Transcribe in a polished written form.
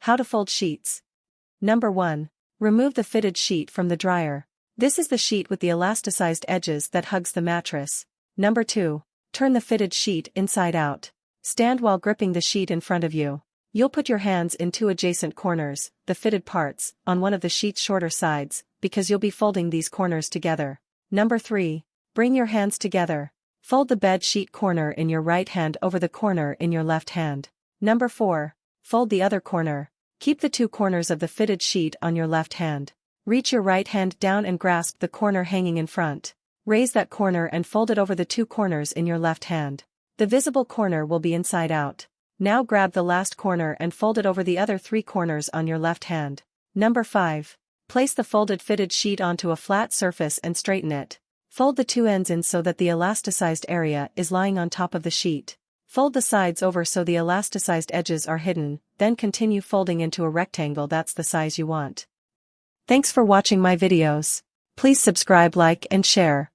How to fold sheets. Number 1. Remove the fitted sheet from the dryer. This is the sheet with the elasticized edges that hugs the mattress. Number 2. Turn the fitted sheet inside out. Stand while gripping the sheet in front of you. You'll put your hands in two adjacent corners, the fitted parts, on one of the sheet's shorter sides, because you'll be folding these corners together. Number 3. Bring your hands together. Fold the bed sheet corner in your right hand over the corner in your left hand. Number 4. Fold the other corner. Keep the two corners of the fitted sheet on your left hand. Reach your right hand down and grasp the corner hanging in front. Raise that corner and fold it over the two corners in your left hand. The visible corner will be inside out. Now grab the last corner and fold it over the other three corners on your left hand. Number 5. Place the folded fitted sheet onto a flat surface and straighten it. Fold the two ends in so that the elasticized area is lying on top of the sheet. Fold the sides over so the elasticized edges are hidden, then continue folding into a rectangle that's the size you want. Thanks for watching my videos. Please subscribe, like, and share.